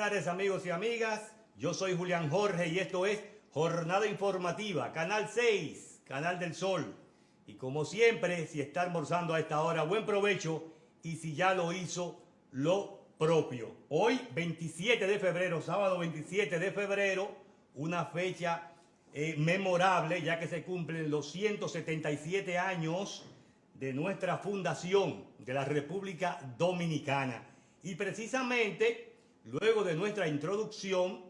tardes, amigos y amigas. Yo soy Julián Jorge y esto es Jornada Informativa, Canal 6, Canal del Sol. Y como siempre, si está almorzando a esta hora, buen provecho, y si ya lo hizo, lo propio. Hoy, 27 de febrero, sábado 27 de febrero, una fecha memorable, ya que se cumplen los 177 años de nuestra fundación de la República Dominicana. Y precisamente, luego de nuestra introducción,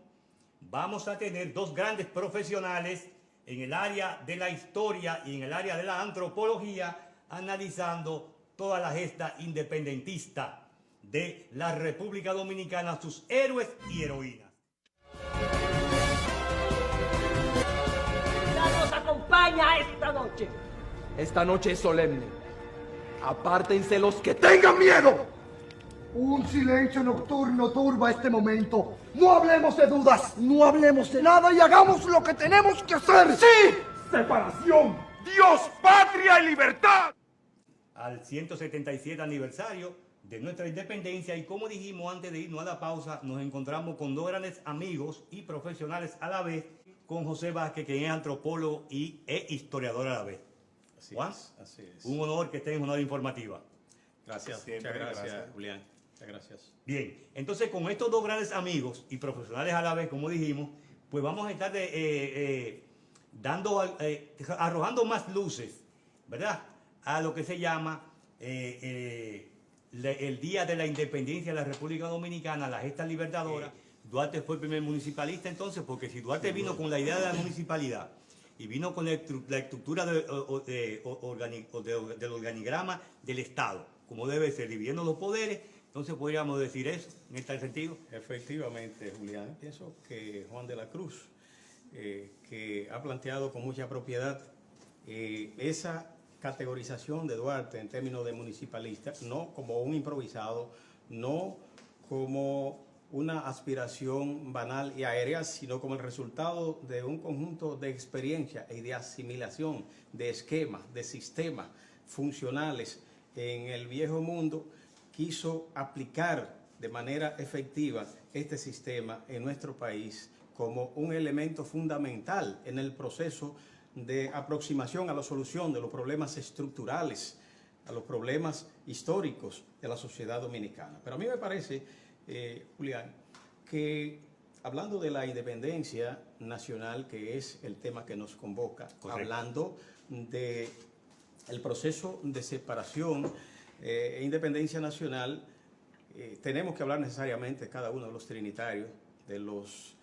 vamos a tener dos grandes profesionales en el área de la historia y en el área de la antropología, analizando toda la gesta independentista de la República Dominicana, sus héroes y heroínas. Nos acompaña esta noche. Esta noche es solemne. Apártense los que tengan miedo. Un silencio nocturno turba este momento. No hablemos de dudas, no hablemos de nada y hagamos lo que tenemos que hacer. ¡Sí! Separación, Dios, patria y libertad. Al 177 aniversario de nuestra independencia, y como dijimos antes de irnos a la pausa, nos encontramos con dos grandes amigos y profesionales a la vez, con José Vázquez, que es antropólogo e historiador a la vez. Juan, así es. Un honor que esté en Jornada Informativa. Gracias, Siempre, muchas gracias, Julián. Muchas gracias. Bien, entonces con estos dos grandes amigos y profesionales a la vez, como dijimos, pues vamos a estar arrojando más luces, ¿verdad?, a lo que se llama el Día de la Independencia de la República Dominicana, la gesta libertadora. Duarte fue el primer municipalista entonces, porque si Duarte vino con la idea de la municipalidad y vino con la estructura del organigrama del Estado, como debe ser, dividiendo los poderes, entonces podríamos decir eso, en este sentido. Efectivamente, Julián, pienso que Juan de la Cruz, que ha planteado con mucha propiedad esa categorización de Duarte en términos de municipalista, no como un improvisado, no como una aspiración banal y aérea, sino como el resultado de un conjunto de experiencia y de asimilación de esquemas, de sistemas funcionales en el viejo mundo. Quiso aplicar de manera efectiva este sistema en nuestro país como un elemento fundamental en el proceso de aproximación a la solución de los problemas estructurales, a los problemas históricos de la sociedad dominicana. Pero a mí me parece, Julián, que hablando de la independencia nacional, que es el tema que nos convoca, correcto, hablando de el proceso de separación e independencia nacional, tenemos que hablar necesariamente cada uno de los trinitarios, de los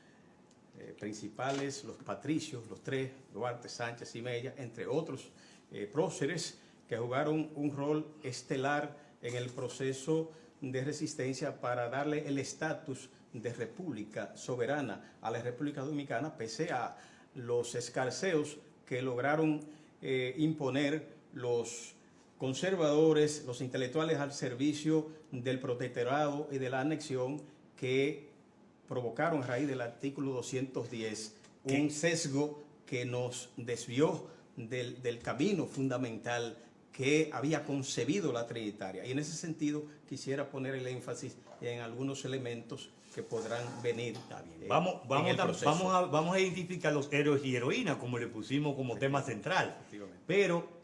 principales, los patricios, los tres, Duarte, Sánchez y Mella, entre otros próceres que jugaron un rol estelar en el proceso de resistencia para darle el estatus de república soberana a la República Dominicana, pese a los escarceos que lograron imponer los conservadores, los intelectuales al servicio del protectorado y de la anexión, que provocaron a raíz del artículo 210 un sesgo que nos desvió del camino fundamental que había concebido la Trinitaria. Y en ese sentido quisiera poner el énfasis en algunos elementos que podrán venir. Vamos a identificar los héroes y heroínas, como le pusimos como tema central. Pero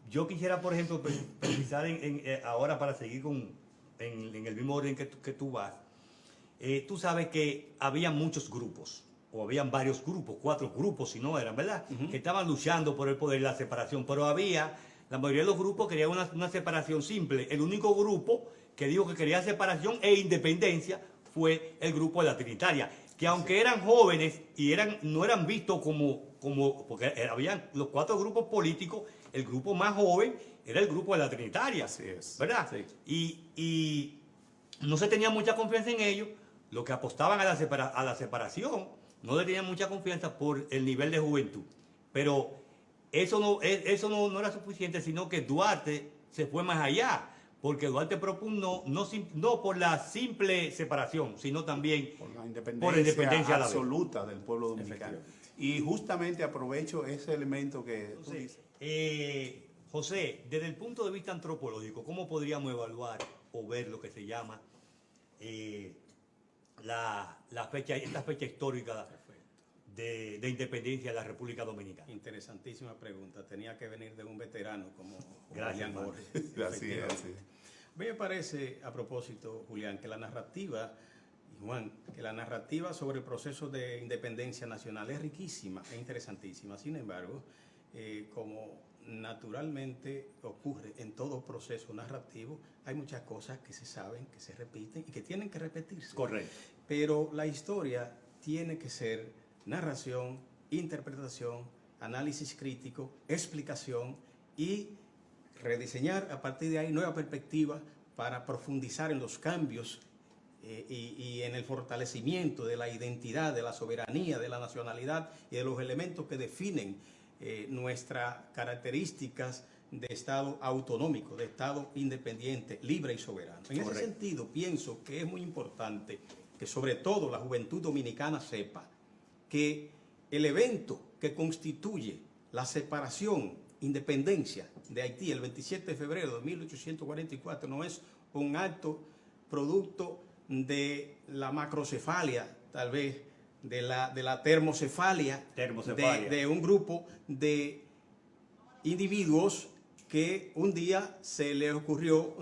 yo quisiera, por ejemplo, precisar ahora, para seguir en el mismo orden que tú vas. Tú sabes que había muchos grupos, o habían varios grupos, 4 grupos si no eran, ¿verdad?, que estaban luchando por el poder y la separación, pero la mayoría de los grupos querían una separación simple. El único grupo que dijo que quería separación e independencia fue el grupo de la Trinitaria, que aunque eran jóvenes y no eran vistos porque habían los 4 grupos políticos, el grupo más joven era el grupo de la Trinitaria, ¿verdad? Sí. Y no se tenía mucha confianza en ellos. Los que apostaban a la separación no le tenían mucha confianza por el nivel de juventud. Pero eso no era suficiente, sino que Duarte se fue más allá, porque Duarte propugno no por la simple separación, sino también por la independencia absoluta del pueblo dominicano. Y justamente aprovecho ese elemento que tú dices. José, desde el punto de vista antropológico, ¿cómo podríamos evaluar o ver lo que se llama esta fecha histórica de independencia de la República Dominicana. Interesantísima pregunta. Tenía que venir de un veterano como Gracias, Julián Jorge. Así es, así es. A mí me parece, a propósito, Julián, que la narrativa, y Juan, que la narrativa sobre el proceso de independencia nacional es riquísima e interesantísima. Sin embargo, como naturalmente ocurre en todo proceso narrativo, hay muchas cosas que se saben, que se repiten y que tienen que repetirse. Correcto. Pero la historia tiene que ser narración, interpretación, análisis crítico, explicación y rediseñar a partir de ahí nueva perspectiva para profundizar en los cambios y en el fortalecimiento de la identidad, de la soberanía, de la nacionalidad y de los elementos que definen nuestras características de Estado autonómico, de Estado independiente, libre y soberano. En ese sentido, pienso que es muy importante que sobre todo la juventud dominicana sepa que el evento que constituye la separación, independencia de Haití el 27 de febrero de 1844 no es un acto producto de la macrocefalia, tal vez de la termocefalia. De un grupo de individuos que un día se les ocurrió,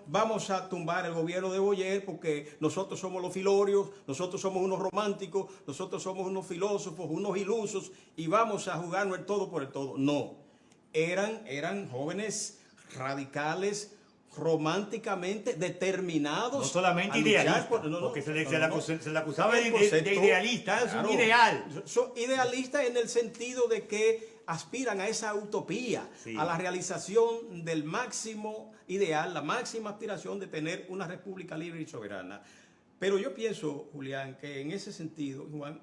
vamos a tumbar el gobierno de Boyer porque nosotros somos los filorios, nosotros somos unos románticos, nosotros somos unos filósofos, unos ilusos y vamos a jugarnos el todo por el todo. No, eran jóvenes radicales, románticamente determinados. No solamente idealistas, porque se le acusaba de idealista, es un ideal. Son idealistas en el sentido de que aspiran a esa utopía, a la realización del máximo ideal, la máxima aspiración de tener una república libre y soberana. Pero yo pienso, Julián, que en ese sentido, Juan,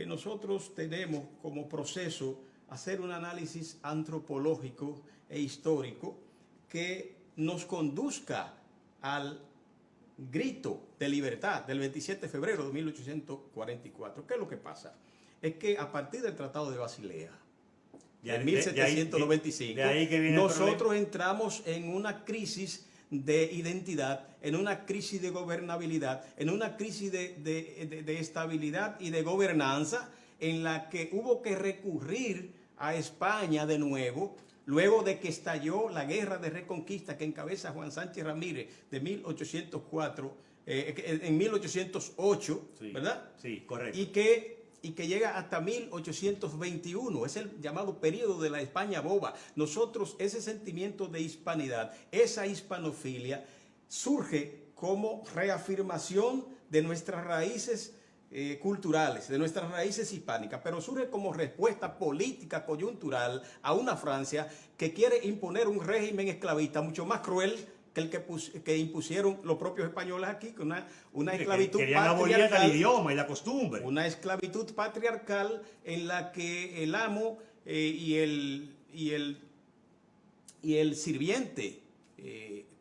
nosotros tenemos como proceso hacer un análisis antropológico e histórico que nos conduzca al grito de libertad del 27 de febrero de 1844. ¿Qué es lo que pasa? Es que a partir del Tratado de Basilea, en 1795, nosotros entramos en una crisis de identidad, en una crisis de gobernabilidad, en una crisis de estabilidad y de gobernanza, en la que hubo que recurrir a España de nuevo, luego de que estalló la guerra de reconquista que encabeza Juan Sánchez Ramírez de 1804, en 1808, ¿verdad? Sí, correcto. Y que llega hasta 1821, es el llamado periodo de la España boba. Nosotros, ese sentimiento de hispanidad, esa hispanofilia, surge como reafirmación de nuestras raíces culturales, de nuestras raíces hispánicas, pero surge como respuesta política coyuntural a una Francia que quiere imponer un régimen esclavista mucho más cruel que el que impusieron los propios españoles aquí, con una esclavitud querían abolir el idioma y la costumbre. Una esclavitud patriarcal en la que el amo y el sirviente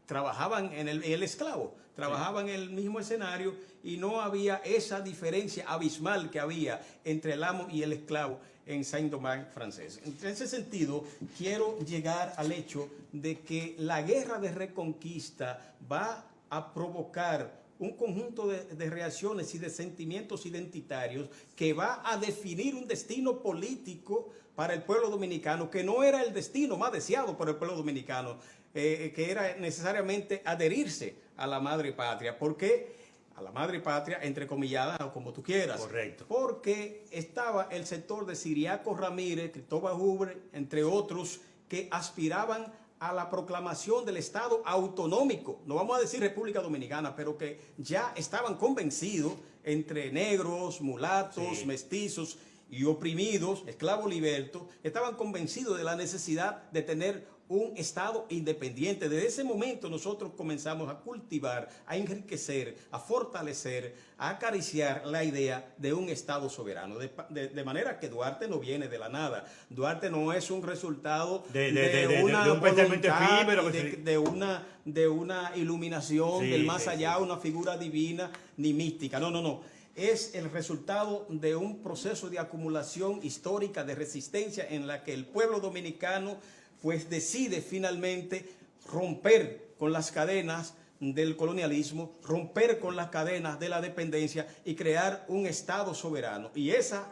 trabajaban el esclavo, trabajaban en el mismo escenario y no había esa diferencia abismal que había entre el amo y el esclavo en Saint-Domingue francés. En ese sentido, quiero llegar al hecho de que la guerra de reconquista va a provocar un conjunto de reacciones y de sentimientos identitarios que va a definir un destino político para el pueblo dominicano, que no era el destino más deseado por el pueblo dominicano, que era necesariamente adherirse a la madre patria. ¿Por qué? A la madre patria, entrecomillada, o como tú quieras. Correcto. Porque estaba el sector de Ciriaco Ramírez, Cristóbal Huber, entre otros, que aspiraban a la proclamación del Estado autonómico, no vamos a decir República Dominicana, pero que ya estaban convencidos entre negros, mulatos, mestizos y oprimidos, esclavos libertos, estaban convencidos de la necesidad de tener un Estado independiente. Desde ese momento nosotros comenzamos a cultivar, a enriquecer, a fortalecer, a acariciar la idea de un Estado soberano. De manera que Duarte no viene de la nada. Duarte no es un resultado de una iluminación del más allá, una figura divina ni mística. No. Es el resultado de un proceso de acumulación histórica, de resistencia, en la que el pueblo dominicano pues decide finalmente romper con las cadenas del colonialismo, romper con las cadenas de la dependencia y crear un Estado soberano. Y esas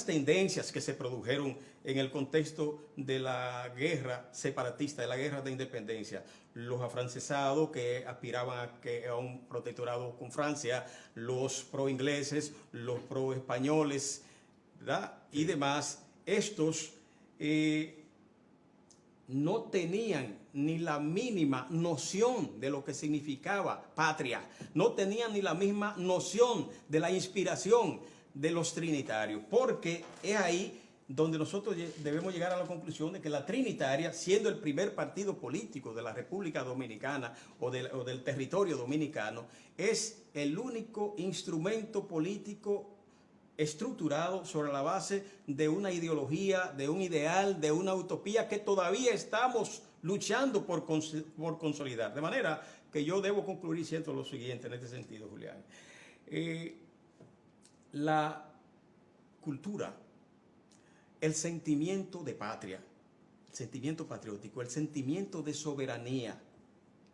tendencias que se produjeron en el contexto de la guerra separatista, de la guerra de independencia, los afrancesados que aspiraban a un protectorado con Francia, los pro-ingleses, los pro-españoles, ¿verdad? Y demás, estos no tenían ni la mínima noción de lo que significaba patria, no tenían ni la misma noción de la inspiración de los trinitarios, porque es ahí donde nosotros debemos llegar a la conclusión de que la Trinitaria, siendo el primer partido político de la República Dominicana o del territorio dominicano, es el único instrumento político estructurado sobre la base de una ideología, de un ideal, de una utopía que todavía estamos luchando por consolidar. De manera que yo debo concluir diciendo lo siguiente en este sentido, Julián. La cultura, el sentimiento de patria, el sentimiento patriótico, el sentimiento de soberanía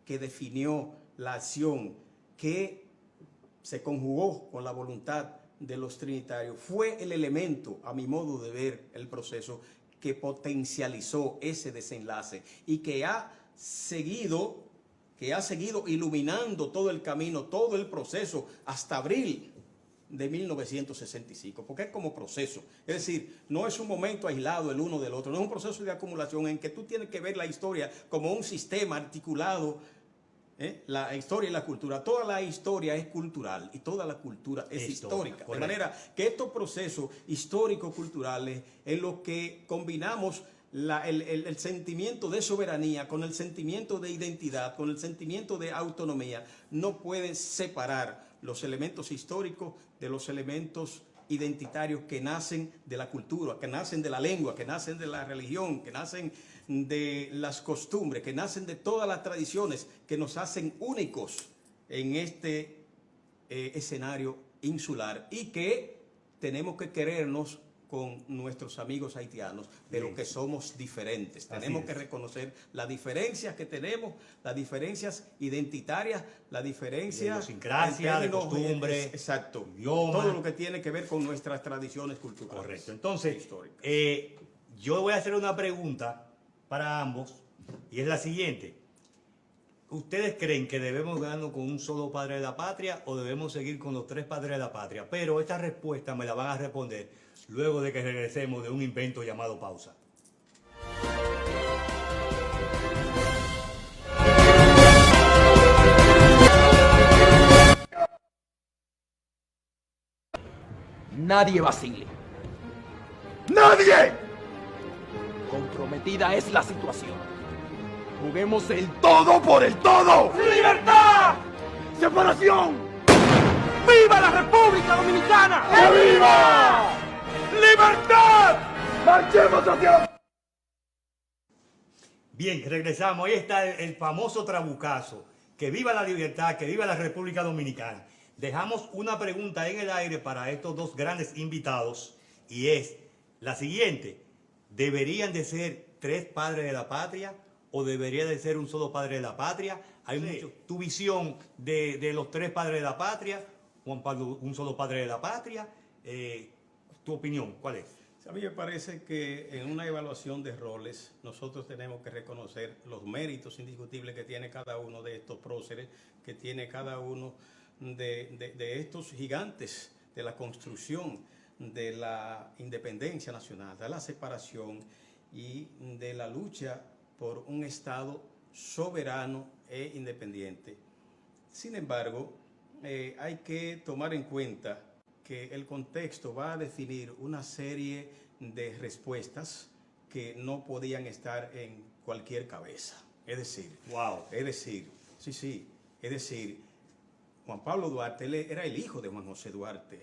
que definió la acción que se conjugó con la voluntad de los trinitarios, fue el elemento, a mi modo de ver el proceso, que potencializó ese desenlace y que ha seguido iluminando todo el camino, todo el proceso hasta abril de 1965, porque es como proceso, es decir, no es un momento aislado el uno del otro, no es un proceso de acumulación en que tú tienes que ver la historia como un sistema articulado, la historia y la cultura. Toda la historia es cultural y toda la cultura es histórica, de manera que estos procesos histórico-culturales en los que combinamos el sentimiento de soberanía con el sentimiento de identidad, con el sentimiento de autonomía, no pueden separar los elementos históricos de los elementos identitarios que nacen de la cultura, que nacen de la lengua, que nacen de la religión, que nacen de las costumbres, que nacen de todas las tradiciones que nos hacen únicos en este escenario insular y que tenemos que querernos con nuestros amigos haitianos, pero que somos diferentes. Tenemos que reconocer las diferencias que tenemos, las diferencias identitarias, las diferencias de idiosincrasia, de costumbres, exacto, idioma, todo lo que tiene que ver con nuestras tradiciones culturales. Correcto. Entonces, históricas. Yo voy a hacer una pregunta para ambos y es la siguiente. ¿Ustedes creen que debemos quedarnos con un solo padre de la patria o debemos seguir con los tres padres de la patria? Pero esta respuesta me la van a responder luego de que regresemos de un invento llamado pausa. Nadie vacile. ¡Nadie! Comprometida es la situación. Juguemos el ¡Todo por el todo! ¡Libertad! ¡Separación! ¡Viva la República Dominicana! ¡Que viva! ¡Libertad! ¡Marchemos hacia... Bien, regresamos. Ahí está el famoso trabucazo. Que viva la libertad, que viva la República Dominicana. Dejamos una pregunta en el aire para estos dos grandes invitados y es la siguiente. ¿Deberían de ser tres padres de la patria o debería de ser un solo padre de la patria? Hay mucho. Tu visión de los tres padres de la patria, Juan Pablo, un solo padre de la patria. ¿Tu opinión cuál es? A mí me parece que en una evaluación de roles nosotros tenemos que reconocer los méritos indiscutibles que tiene cada uno de estos próceres, que tiene cada uno de estos gigantes de la construcción de la independencia nacional, de la separación y de la lucha por un Estado soberano e independiente. Sin embargo, hay que tomar en cuenta que el contexto va a definir una serie de respuestas que no podían estar en cualquier cabeza. Es decir, Juan Pablo Duarte era el hijo de Juan José Duarte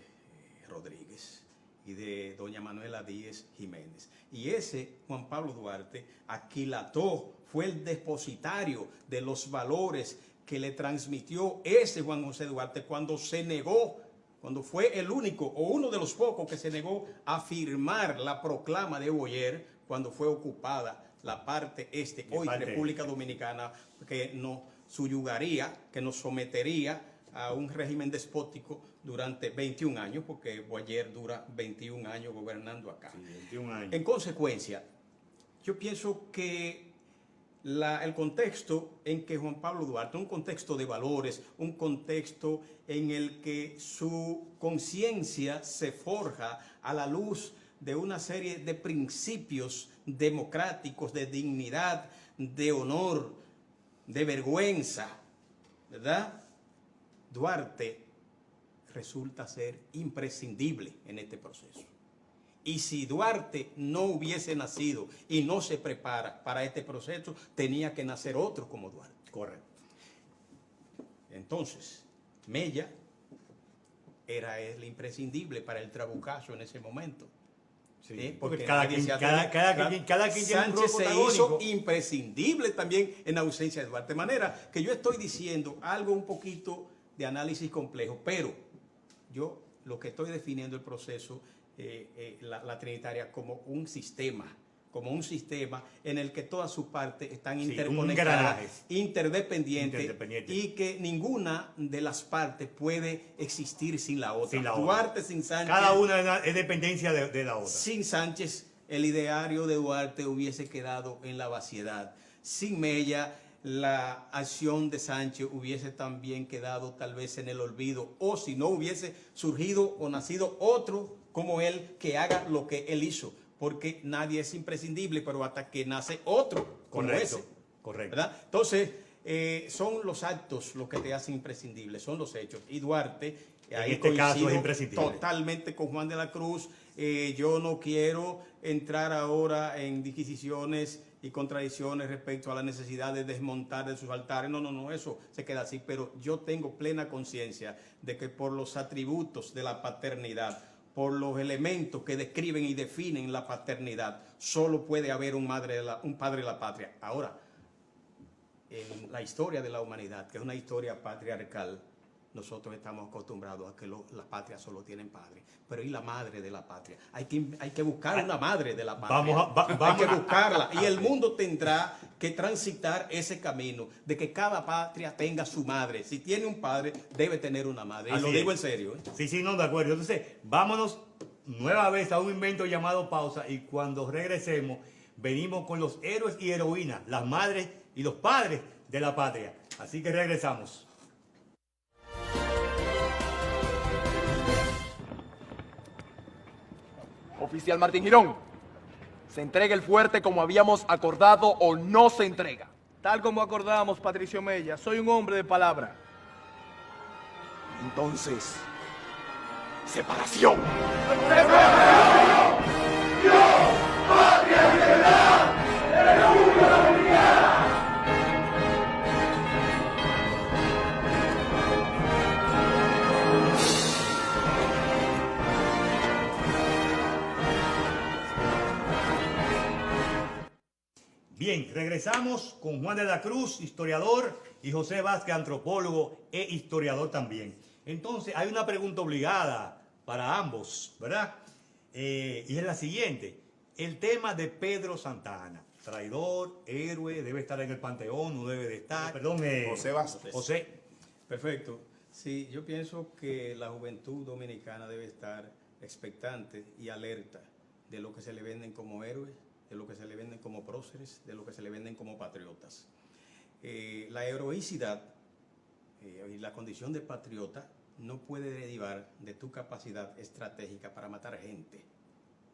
Rodríguez y de doña Manuela Díez Jiménez. Y ese Juan Pablo Duarte aquilató, fue el depositario de los valores que le transmitió ese Juan José Duarte cuando se negó, cuando fue el único o uno de los pocos que se negó a firmar la proclama de Boyer cuando fue ocupada la parte este, hoy República Dominicana, que no subyugaría, que nos sometería a un régimen despótico durante 21 años, porque Boyer dura 21 años gobernando acá. Sí, 21 años. En consecuencia, yo pienso que el contexto en que Juan Pablo Duarte, un contexto de valores, un contexto en el que su conciencia se forja a la luz de una serie de principios democráticos, de dignidad, de honor, de vergüenza, ¿verdad? Duarte resulta ser imprescindible en este proceso. Y si Duarte no hubiese nacido y no se prepara para este proceso, tenía que nacer otro como Duarte. Correcto. Entonces, Mella era el imprescindible para el trabucazo en ese momento. Sí, Porque cada quien tiene un rol Sánchez se protagónico. hizo imprescindible también en ausencia de Duarte. De manera que yo estoy diciendo algo un poquito de análisis complejo, pero yo lo que estoy definiendo el proceso, la Trinitaria, como un sistema en el que todas sus partes están interconectadas, interdependientes, y que ninguna de las partes puede existir sin la otra. Duarte sin Sánchez. Cada una es dependencia de la otra. Sin Sánchez, el ideario de Duarte hubiese quedado en la vaciedad. Sin Mella, la acción de Sánchez hubiese también quedado tal vez en el olvido, o si no hubiese surgido o nacido otro como él que haga lo que él hizo, porque nadie es imprescindible, pero hasta que nace otro como ese. Correcto. ¿Verdad? Entonces, son los actos los que te hacen imprescindible, son los hechos. Y Duarte, en este caso, es imprescindible. Totalmente con Juan de la Cruz. Yo no quiero entrar ahora en disquisiciones y contradicciones respecto a la necesidad de desmontar de sus altares. No, eso se queda así. Pero yo tengo plena conciencia de que por los atributos de la paternidad, por los elementos que describen y definen la paternidad, solo puede haber un padre de la patria. Ahora, en la historia de la humanidad, que es una historia patriarcal, nosotros estamos acostumbrados a que las patrias solo tienen padre. Pero ¿y la madre de la patria? Hay que buscar una madre de la patria. Hay que buscarla. Y el mundo tendrá que transitar ese camino de que cada patria tenga su madre. Si tiene un padre, debe tener una madre. Y lo digo en serio. Sí, no, de acuerdo. Entonces, vámonos nueva vez a un invento llamado pausa, y cuando regresemos, venimos con los héroes y heroínas, las madres y los padres de la patria. Así que regresamos. Oficial Martín Girón, ¿se entrega el fuerte como habíamos acordado o no se entrega? Tal como acordamos, Patricio Mella, soy un hombre de palabra. Entonces, separación. Bien, regresamos con Juan de la Cruz, historiador, y José Vázquez, antropólogo e historiador también. Entonces, hay una pregunta obligada para ambos, ¿verdad? Y es la siguiente. El tema de Pedro Santa Anna. Traidor, héroe, debe estar en el panteón, no debe de estar. Perdón, José Vázquez. José. Perfecto. Sí, yo pienso que la juventud dominicana debe estar expectante y alerta de lo que se le venden como héroes, de lo que se le venden como próceres, de lo que se le venden como patriotas. La heroicidad y la condición de patriota no puede derivar de tu capacidad estratégica para matar gente,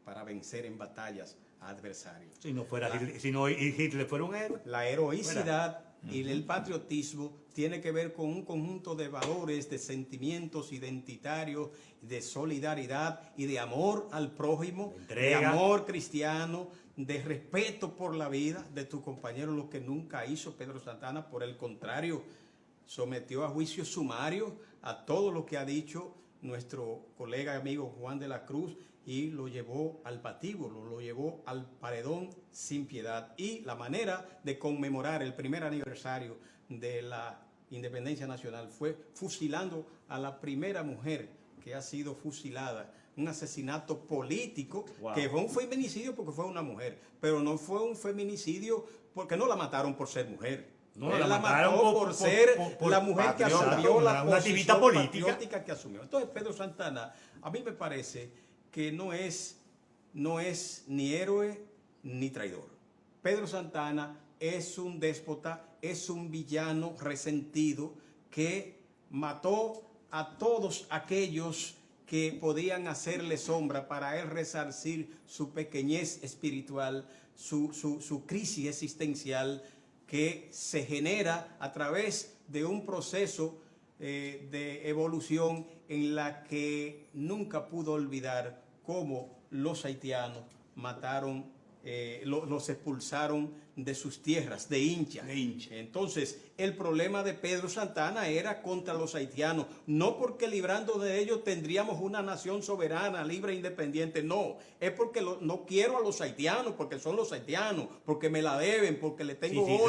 para vencer en batallas a adversarios. Si no Hitler fuera un héroe. La heroicidad y el patriotismo tiene que ver con un conjunto de valores, de sentimientos identitarios, de solidaridad y de amor al prójimo, de amor cristiano, de respeto por la vida de tu compañero, lo que nunca hizo Pedro Santa Anna. Por el contrario, sometió a juicio sumario a todo lo que ha dicho nuestro colega y amigo Juan de la Cruz, y lo llevó al patíbulo, lo llevó al paredón sin piedad. Y la manera de conmemorar el primer aniversario de la independencia nacional fue fusilando a la primera mujer que ha sido fusilada. Un asesinato político, que fue un feminicidio porque fue una mujer, pero no fue un feminicidio porque no la mataron por ser mujer. No, Él la la mataron mató por ser la mujer que patriota, asumió la una activista posición política. patriótica que asumió. Entonces, Pedro Santana, a mí me parece que no es ni héroe ni traidor. Pedro Santana es un déspota, es un villano resentido que mató a todos aquellos que podían hacerle sombra para él resarcir su pequeñez espiritual, su crisis existencial que se genera a través de un proceso de evolución en la que nunca pudo olvidar cómo los haitianos mataron, los expulsaron de sus tierras, de Hincha. Entonces, el problema de Pedro Santana era contra los haitianos, no porque librando de ellos tendríamos una nación soberana, libre e independiente, no, es porque no quiero a los haitianos, porque son los haitianos, porque me la deben, porque le tengo odio,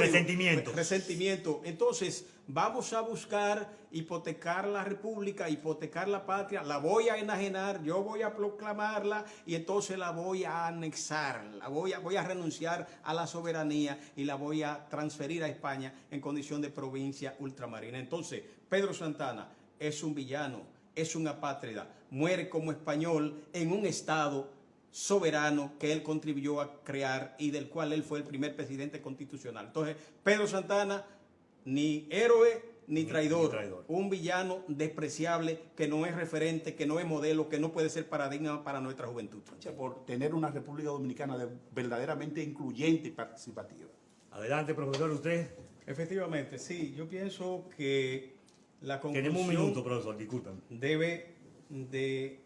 resentimiento. Entonces, vamos a buscar hipotecar la república, hipotecar la patria, la voy a enajenar, yo voy a proclamarla y entonces la voy a anexar, voy a renunciar a la soberanía y la voy a transferir a España en condición de provincia ultramarina. Entonces, Pedro Santana es un villano, es un apátrida, muere como español en un estado soberano que él contribuyó a crear y del cual él fue el primer presidente constitucional. Entonces, Pedro Santana, ni héroe ni traidor, un villano despreciable que no es referente, que no es modelo, que no puede ser paradigma para nuestra juventud. Por tener una República Dominicana verdaderamente incluyente y participativa. Adelante, profesor, usted. Efectivamente, sí, yo pienso que la conclusión Tenemos un minuto, profesor, disculpen. debe de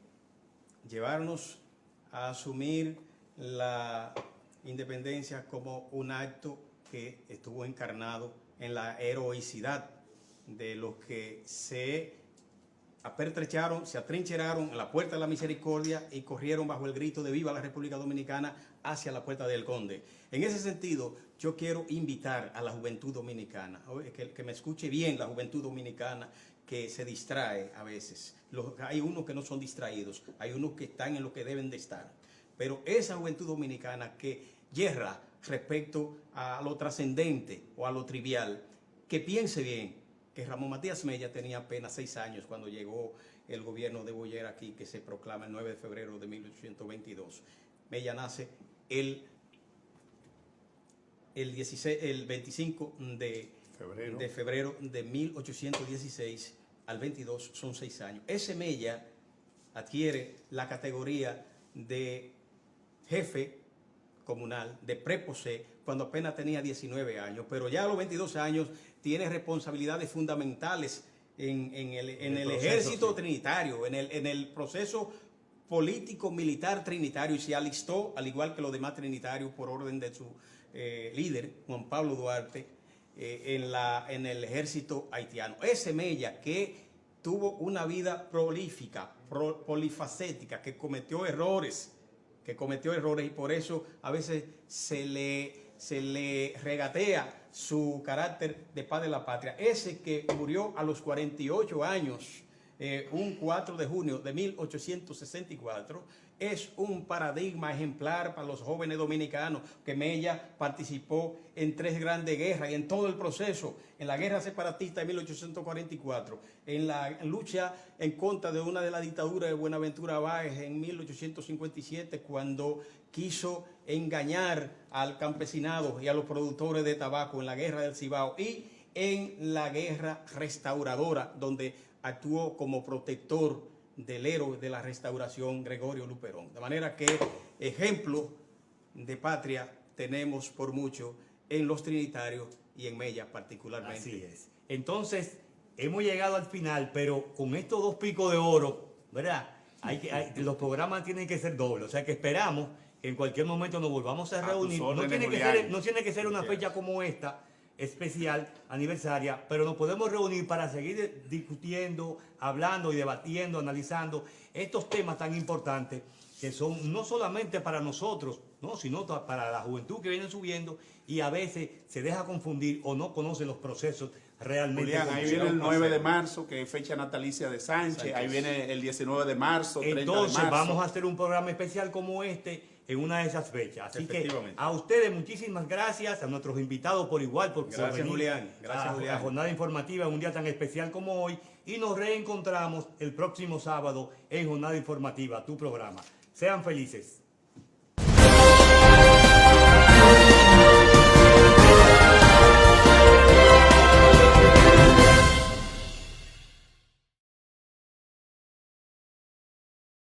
llevarnos a asumir la independencia como un acto que estuvo encarnado en la heroicidad de los que se apertrecharon, se atrincheraron en la Puerta de la Misericordia y corrieron bajo el grito de ¡Viva la República Dominicana! Hacia la Puerta del Conde. En ese sentido, yo quiero invitar a la juventud dominicana, que me escuche bien la juventud dominicana, que se distrae a veces. Hay unos que no son distraídos, hay unos que están en lo que deben de estar. Pero esa juventud dominicana que yerra respecto a lo trascendente o a lo trivial, que piense bien que Ramón Matías Mella tenía apenas 6 años cuando llegó el gobierno de Boyer aquí, que se proclama el 9 de febrero de 1822. Mella nace el 25 de febrero de 1816 al 22, son 6 años. Ese Mella adquiere la categoría de jefe comunal, de preposé, cuando apenas tenía 19 años, pero ya a los 22 años tiene responsabilidades fundamentales en el ejército trinitario, en el proceso político-militar trinitario, y se alistó, al igual que los demás trinitarios, por orden de su líder, Juan Pablo Duarte, en el ejército haitiano. Ese Mella que tuvo una vida prolífica, polifacética, que cometió errores y por eso a veces se le regatea su carácter de padre de la patria. Ese que murió a los 48 años, un 4 de junio de 1864, es un paradigma ejemplar para los jóvenes dominicanos, que Mella participó en 3 grandes guerras y en todo el proceso, en la guerra separatista de 1844, en la lucha en contra de una de las dictaduras de Buenaventura Báez en 1857, cuando quiso engañar al campesinado y a los productores de tabaco en la guerra del Cibao, y en la guerra restauradora, donde actuó como protector del héroe de la restauración, Gregorio Luperón. De manera que ejemplo de patria tenemos por mucho en los trinitarios y en Mella particularmente. Así es. Entonces, hemos llegado al final, pero con estos 2 picos de oro, ¿verdad? Los programas tienen que ser dobles, o sea que esperamos que en cualquier momento nos volvamos a reunir. No tiene que ser una fecha como esta, especial, aniversaria, pero nos podemos reunir para seguir discutiendo, hablando y debatiendo, analizando estos temas tan importantes que son no solamente para nosotros, ¿no?, sino para la juventud que viene subiendo y a veces se deja confundir o no conoce los procesos realmente. Julián, ahí viene el 9 de marzo, que es fecha natalicia de Sánchez, ahí viene el 19 de marzo, 30 Entonces, de marzo. vamos a hacer un programa especial como este en una de esas fechas. Así que Efectivamente. a ustedes muchísimas gracias, a nuestros invitados por igual, por Gracias, venir Julián. Gracias, a Julián. la jornada informativa en un día tan especial como hoy, y nos reencontramos el próximo sábado en Jornada Informativa, tu programa. Sean felices.